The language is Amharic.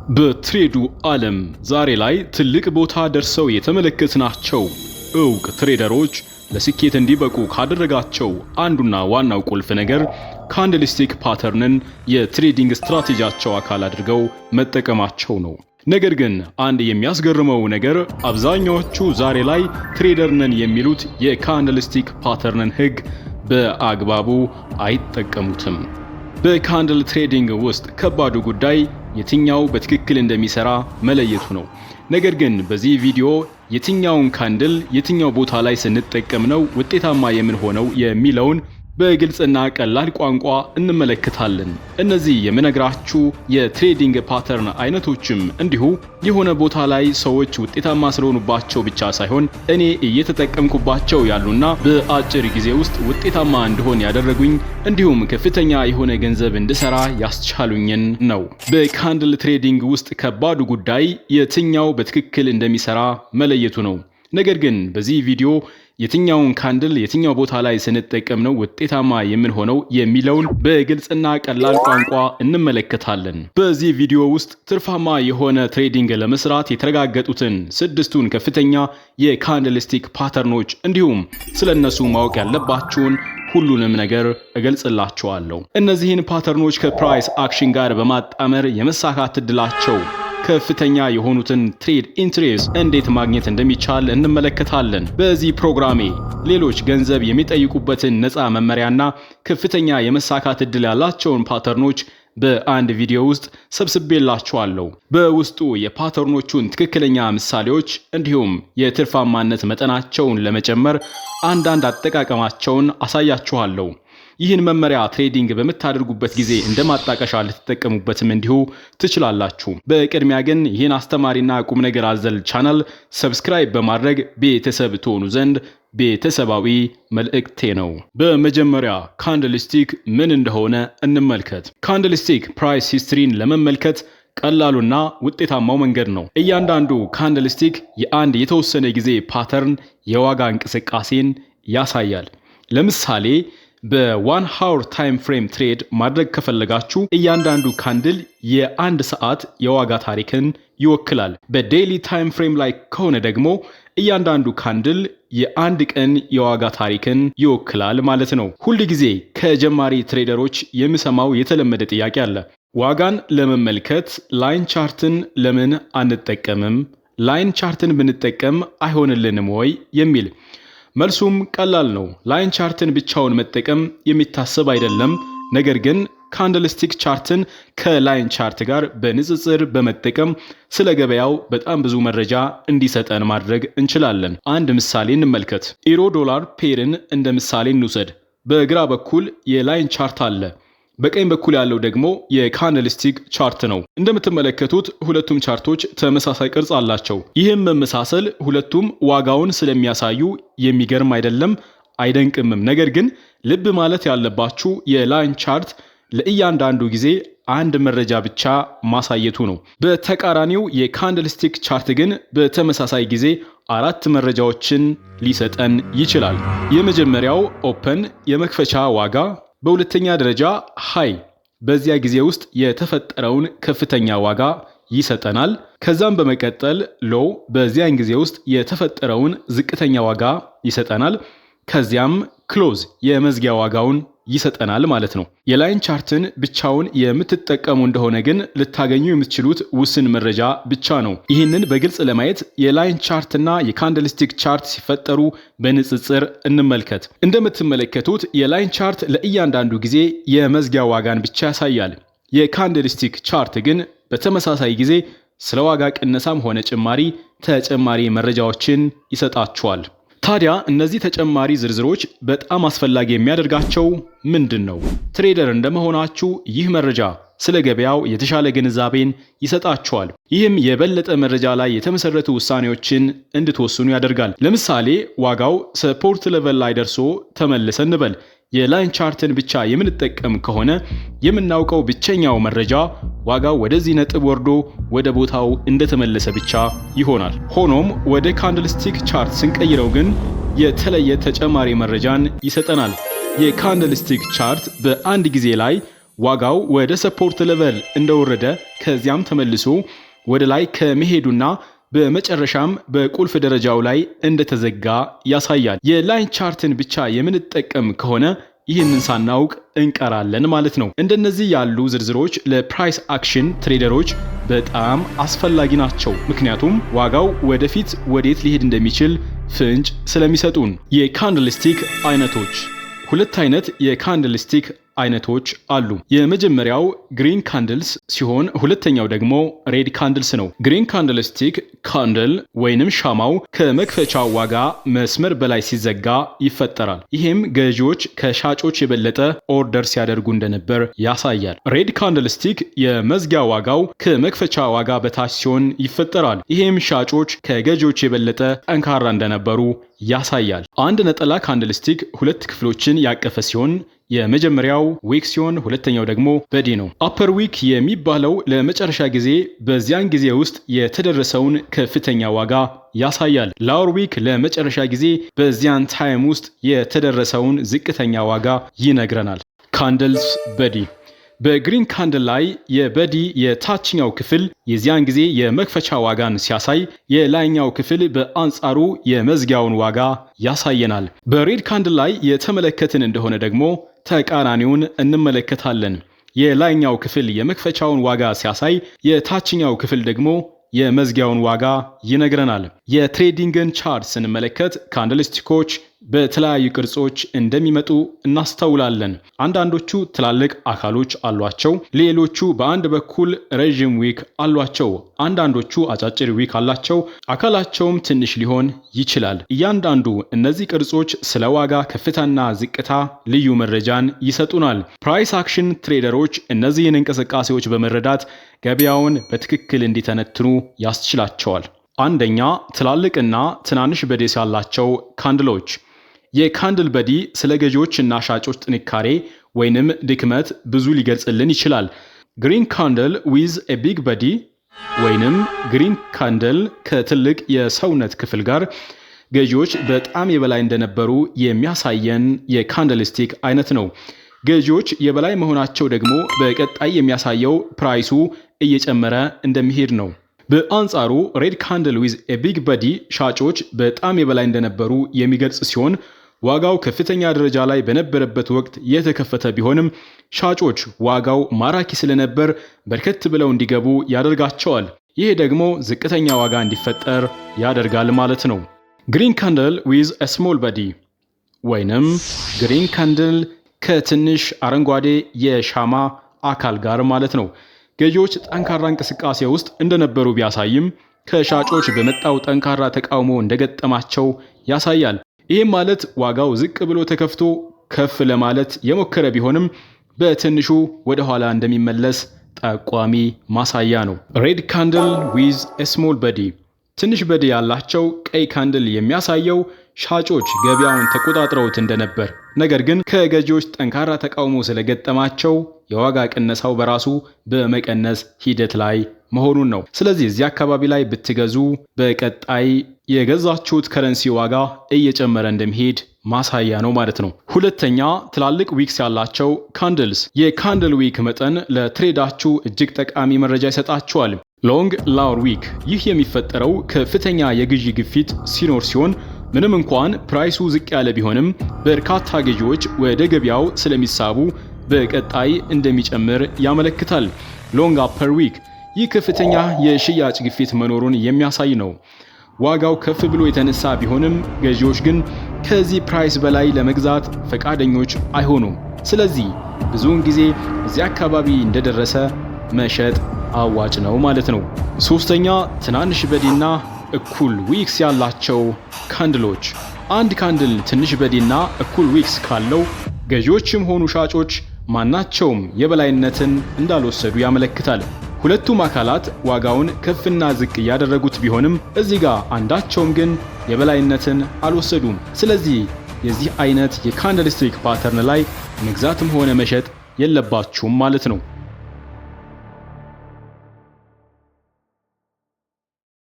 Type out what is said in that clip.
በትሬዱ ዓለም ዛሬ ላይ ትልቅ ቦታ ደርሰው የተመለከትናቸው ዕውቅ ትሬደሮች ለስኬት እንዲበቁ ካደረጋቸው አንዱና ዋናው ቁልፍ ነገር ካንድልስቲክ ፓተርንን የትሬዲንግ ስትራቴጂያቸው አካል አድርገው መጠቀማቸው ነው። ነገር ግን አንድ የሚያስገርመው ነገር አብዛኛዎቹ ዛሬ ላይ ትሬደር ነን የሚሉት የካንድልስቲክ ፓተርንን ሕግ በአግባቡ አይጠቀሙትም። በካንድል ትሬዲንግ ውስጥ ከባዱ ጉዳይ የትኛው በትክክል እንደሚሰራ መለየቱ ነው። ነገር ግን በዚህ ቪዲዮ የትኛውን ካንድል የትኛው ቦታ ላይ ስንጠቀም ነው ውጤታማ የምንሆነው የሚለውን በግልጽና ቀላል ቋንቋ እንመለከታለን። እነዚህ የምነግራችሁ የትሬዲንግ ፓተርን አይነቶችም እንዲሁ የሆነ ቦታ ላይ ሰዎች ውጤታማ ስለሆኑባቸው ብቻ ሳይሆን እኔ እየተጠቀምኩባቸው ያሉና በአጭር ጊዜ ውስጥ ውጤታማ እንድሆን ያደረጉኝ እንዲሁም ከፍተኛ የሆነ ገንዘብ እንድሰራ ያስቻሉኝን ነው። በካንድል ትሬዲንግ ውስጥ ከባዱ ጉዳይ የትኛው በትክክል እንደሚሰራ መለየቱ ነው። ነገር ግን በዚህ ቪዲዮ የትኛውን ካንድል የትኛው ቦታ ላይ ስንጠቀም ነው ውጤታማ የምንሆነው የሚለውን በግልጽና ቀላል ቋንቋ እንመለከታለን። በዚህ ቪዲዮ ውስጥ ትርፋማ የሆነ ትሬዲንግ ለመስራት የተረጋገጡትን 6ቱን ከፍተኛ የካንድልስቲክ ፓተርኖች እንዲሁም ስለነሱ ማወቅ ያለባችሁን ሁሉንም ነገር እገልጽላችኋለሁ። እነዚህን ፓተርኖች ከፕራይስ አክሽን ጋር በማጣመር የመሳካት እድላቸው ከፍተኛ የሆኑትን ትሬድ ኢንትሬስት እንዴት ማግኘት እንደሚቻል እንመለከታለን። በዚህ ፕሮግራሜ ሌሎች ገንዘብ የሚጠይቁበትን ነፃ መመሪያና ከፍተኛ የመሳካት እድል ያላቸውን ፓተርኖች በአንድ ቪዲዮ ውስጥ ሰብስቤላችኋለሁ። በውስጡ የፓተርኖቹን ትክክለኛ ምሳሌዎች እንዲሁም የትርፋማነት መጠናቸውን ለመጨመር አንዳንድ አጠቃቀማቸውን አሳያችኋለሁ። ይህን መመሪያ ትሬዲንግ በምታደርጉበት ጊዜ እንደማጣቀሻ ልትጠቀሙበትም እንዲሁ ትችላላችሁ። በቅድሚያ ግን ይህን አስተማሪና ቁም ነገር አዘል ቻናል ሰብስክራይብ በማድረግ ቤተሰብ ትሆኑ ዘንድ ቤተሰባዊ መልእክቴ ነው። በመጀመሪያ ካንድልስቲክ ምን እንደሆነ እንመልከት። ካንድልስቲክ ፕራይስ ሂስትሪን ለመመልከት ቀላሉና ውጤታማው መንገድ ነው። እያንዳንዱ ካንድልስቲክ የአንድ የተወሰነ ጊዜ ፓተርን የዋጋ እንቅስቃሴን ያሳያል። ለምሳሌ በ1 ሃወር ታይም ፍሬም ትሬድ ማድረግ ከፈለጋችሁ እያንዳንዱ ካንድል የአንድ ሰዓት የዋጋ ታሪክን ይወክላል። በዴይሊ ታይም ፍሬም ላይ ከሆነ ደግሞ እያንዳንዱ ካንድል የአንድ ቀን የዋጋ ታሪክን ይወክላል ማለት ነው። ሁል ጊዜ ከጀማሪ ትሬደሮች የምሰማው የተለመደ ጥያቄ አለ። ዋጋን ለመመልከት ላይን ቻርትን ለምን አንጠቀምም? ላይን ቻርትን ብንጠቀም አይሆንልንም ወይ የሚል። መልሱም ቀላል ነው። ላይን ቻርትን ብቻውን መጠቀም የሚታሰብ አይደለም። ነገር ግን ካንድልስቲክ ቻርትን ከላይን ቻርት ጋር በንጽጽር በመጠቀም ስለ ገበያው በጣም ብዙ መረጃ እንዲሰጠን ማድረግ እንችላለን። አንድ ምሳሌ እንመልከት። ኢሮ ዶላር ፔርን እንደ ምሳሌ እንውሰድ። በግራ በኩል የላይን ቻርት አለ። በቀኝ በኩል ያለው ደግሞ የካንድልስቲክ ቻርት ነው። እንደምትመለከቱት ሁለቱም ቻርቶች ተመሳሳይ ቅርጽ አላቸው። ይህም መመሳሰል ሁለቱም ዋጋውን ስለሚያሳዩ የሚገርም አይደለም፣ አይደንቅምም። ነገር ግን ልብ ማለት ያለባችሁ የላይን ቻርት ለእያንዳንዱ ጊዜ አንድ መረጃ ብቻ ማሳየቱ ነው። በተቃራኒው የካንድልስቲክ ቻርት ግን በተመሳሳይ ጊዜ 4 መረጃዎችን ሊሰጠን ይችላል። የመጀመሪያው ኦፐን የመክፈቻ ዋጋ፣ በሁለተኛ ደረጃ ሃይ በዚያ ጊዜ ውስጥ የተፈጠረውን ከፍተኛ ዋጋ ይሰጠናል። ከዛም በመቀጠል ሎው በዚያን ጊዜ ውስጥ የተፈጠረውን ዝቅተኛ ዋጋ ይሰጠናል። ከዚያም ክሎዝ የመዝጊያ ዋጋውን ይሰጠናል ማለት ነው። የላይን ቻርትን ብቻውን የምትጠቀሙ እንደሆነ ግን ልታገኙ የምትችሉት ውስን መረጃ ብቻ ነው። ይህንን በግልጽ ለማየት የላይን ቻርትና የካንድልስቲክ ቻርት ሲፈጠሩ በንጽጽር እንመልከት። እንደምትመለከቱት የላይን ቻርት ለእያንዳንዱ ጊዜ የመዝጊያ ዋጋን ብቻ ያሳያል። የካንድልስቲክ ቻርት ግን በተመሳሳይ ጊዜ ስለ ዋጋ ቅነሳም ሆነ ጭማሪ ተጨማሪ መረጃዎችን ይሰጣችኋል። ታዲያ እነዚህ ተጨማሪ ዝርዝሮች በጣም አስፈላጊ የሚያደርጋቸው ምንድን ነው? ትሬደር እንደመሆናችሁ ይህ መረጃ ስለ ገበያው የተሻለ ግንዛቤን ይሰጣችኋል። ይህም የበለጠ መረጃ ላይ የተመሰረቱ ውሳኔዎችን እንድትወስኑ ያደርጋል። ለምሳሌ ዋጋው ሰፖርት ሌቨል ላይ ደርሶ ተመለሰ እንበል። የላይን ቻርትን ብቻ የምንጠቀም ከሆነ የምናውቀው ብቸኛው መረጃ ዋጋው ወደዚህ ነጥብ ወርዶ ወደ ቦታው እንደተመለሰ ብቻ ይሆናል። ሆኖም ወደ ካንድልስቲክ ቻርት ስንቀይረው ግን የተለየ ተጨማሪ መረጃን ይሰጠናል። የካንድልስቲክ ቻርት በአንድ ጊዜ ላይ ዋጋው ወደ ሰፖርት ሌቨል እንደወረደ ከዚያም ተመልሶ ወደ ላይ ከመሄዱና በመጨረሻም በቁልፍ ደረጃው ላይ እንደተዘጋ ያሳያል። የላይን ቻርትን ብቻ የምንጠቀም ከሆነ ይህንን ሳናውቅ እንቀራለን ማለት ነው። እንደነዚህ ያሉ ዝርዝሮች ለፕራይስ አክሽን ትሬደሮች በጣም አስፈላጊ ናቸው። ምክንያቱም ዋጋው ወደፊት ወዴት ሊሄድ እንደሚችል ፍንጭ ስለሚሰጡን። የካንድልስቲክ አይነቶች። ሁለት አይነት የካንድልስቲክ አይነቶች አሉ። የመጀመሪያው ግሪን ካንድልስ ሲሆን ሁለተኛው ደግሞ ሬድ ካንድልስ ነው። ግሪን ካንድልስቲክ ካንድል ወይንም ሻማው ከመክፈቻው ዋጋ መስመር በላይ ሲዘጋ ይፈጠራል። ይህም ገዢዎች ከሻጮች የበለጠ ኦርደር ሲያደርጉ እንደነበር ያሳያል። ሬድ ካንድልስቲክ የመዝጊያ ዋጋው ከመክፈቻ ዋጋ በታች ሲሆን ይፈጠራል። ይህም ሻጮች ከገዢዎች የበለጠ ጠንካራ እንደነበሩ ያሳያል። አንድ ነጠላ ካንድልስቲክ ሁለት ክፍሎችን ያቀፈ ሲሆን የመጀመሪያው ዊክ ሲሆን ሁለተኛው ደግሞ በዲ ነው። አፐር ዊክ የሚባለው ለመጨረሻ ጊዜ በዚያን ጊዜ ውስጥ የተደረሰውን ከፍተኛ ዋጋ ያሳያል። ላወር ዊክ ለመጨረሻ ጊዜ በዚያን ታይም ውስጥ የተደረሰውን ዝቅተኛ ዋጋ ይነግረናል። ካንድልስ በዲ። በግሪን ካንድል ላይ የበዲ የታችኛው ክፍል የዚያን ጊዜ የመክፈቻ ዋጋን ሲያሳይ፣ የላይኛው ክፍል በአንጻሩ የመዝጊያውን ዋጋ ያሳየናል። በሬድ ካንድል ላይ የተመለከትን እንደሆነ ደግሞ ተቃራኒውን እንመለከታለን። የላይኛው ክፍል የመክፈቻውን ዋጋ ሲያሳይ፣ የታችኛው ክፍል ደግሞ የመዝጊያውን ዋጋ ይነግረናል። የትሬዲንግን ቻርት ስንመለከት ካንድልስቲኮች በተለያዩ ቅርጾች እንደሚመጡ እናስተውላለን። አንዳንዶቹ ትላልቅ አካሎች አሏቸው፣ ሌሎቹ በአንድ በኩል ረዥም ዊክ አሏቸው። አንዳንዶቹ አጫጭር ዊክ አላቸው፣ አካላቸውም ትንሽ ሊሆን ይችላል። እያንዳንዱ እነዚህ ቅርጾች ስለ ዋጋ ከፍታና ዝቅታ ልዩ መረጃን ይሰጡናል። ፕራይስ አክሽን ትሬደሮች እነዚህን እንቅስቃሴዎች በመረዳት ገበያውን በትክክል እንዲተነትኑ ያስችላቸዋል። አንደኛ፣ ትላልቅና ትናንሽ በዴስ ያላቸው ካንድሎች። የካንድል በዲ ስለ ገዢዎችና ሻጮች ጥንካሬ ወይንም ድክመት ብዙ ሊገልጽልን ይችላል። ግሪን ካንድል ዊዝ ኤ ቢግ በዲ ወይንም ግሪን ካንድል ከትልቅ የሰውነት ክፍል ጋር ገዢዎች በጣም የበላይ እንደነበሩ የሚያሳየን የካንድልስቲክ አይነት ነው። ገዢዎች የበላይ መሆናቸው ደግሞ በቀጣይ የሚያሳየው ፕራይሱ እየጨመረ እንደሚሄድ ነው። በአንጻሩ ሬድ ካንድል ዊዝ ኤ ቢግ በዲ ሻጮች በጣም የበላይ እንደነበሩ የሚገልጽ ሲሆን ዋጋው ከፍተኛ ደረጃ ላይ በነበረበት ወቅት የተከፈተ ቢሆንም ሻጮች ዋጋው ማራኪ ስለነበር በርከት ብለው እንዲገቡ ያደርጋቸዋል። ይህ ደግሞ ዝቅተኛ ዋጋ እንዲፈጠር ያደርጋል ማለት ነው። ግሪን ካንድል ዊዝ ኤ ስሞል በዲ ወይንም ግሪን ካንድል ከትንሽ አረንጓዴ የሻማ አካል ጋር ማለት ነው። ገዢዎች ጠንካራ እንቅስቃሴ ውስጥ እንደነበሩ ቢያሳይም ከሻጮች በመጣው ጠንካራ ተቃውሞ እንደገጠማቸው ያሳያል። ይህም ማለት ዋጋው ዝቅ ብሎ ተከፍቶ ከፍ ለማለት የሞከረ ቢሆንም በትንሹ ወደ ኋላ እንደሚመለስ ጠቋሚ ማሳያ ነው። ሬድ ካንድል ዊዝ ኤ ስሞል በዲ። ትንሽ በዲ ያላቸው ቀይ ካንድል የሚያሳየው ሻጮች ገበያውን ተቆጣጥረውት እንደነበር፣ ነገር ግን ከገዢዎች ጠንካራ ተቃውሞ ስለገጠማቸው የዋጋ ቅነሳው በራሱ በመቀነስ ሂደት ላይ መሆኑን ነው። ስለዚህ እዚህ አካባቢ ላይ ብትገዙ በቀጣይ የገዛችሁት ከረንሲ ዋጋ እየጨመረ እንደሚሄድ ማሳያ ነው ማለት ነው። ሁለተኛ፣ ትላልቅ ዊክስ ያላቸው ካንድልስ። የካንድል ዊክ መጠን ለትሬዳችሁ እጅግ ጠቃሚ መረጃ ይሰጣችኋል። ሎንግ ላወር ዊክ። ይህ የሚፈጠረው ከፍተኛ የግዢ ግፊት ሲኖር ሲሆን ምንም እንኳን ፕራይሱ ዝቅ ያለ ቢሆንም በርካታ ገዢዎች ወደ ገበያው ስለሚሳቡ በቀጣይ እንደሚጨምር ያመለክታል። ሎንግ አፐር ዊክ። ይህ ከፍተኛ የሽያጭ ግፊት መኖሩን የሚያሳይ ነው። ዋጋው ከፍ ብሎ የተነሳ ቢሆንም ገዢዎች ግን ከዚህ ፕራይስ በላይ ለመግዛት ፈቃደኞች አይሆኑም። ስለዚህ ብዙውን ጊዜ እዚህ አካባቢ እንደደረሰ መሸጥ አዋጭ ነው ማለት ነው። ሶስተኛ፣ ትናንሽ በዲና እኩል ዊክስ ያላቸው ካንድሎች። አንድ ካንድል ትንሽ በዲና እኩል ዊክስ ካለው ገዢዎችም ሆኑ ሻጮች ማናቸውም የበላይነትን እንዳልወሰዱ ያመለክታል። ሁለቱም አካላት ዋጋውን ከፍና ዝቅ ያደረጉት ቢሆንም እዚህ ጋር አንዳቸውም ግን የበላይነትን አልወሰዱም። ስለዚህ የዚህ አይነት የካንድልስቲክ ፓተርን ላይ መግዛትም ሆነ መሸጥ የለባችሁም ማለት ነው።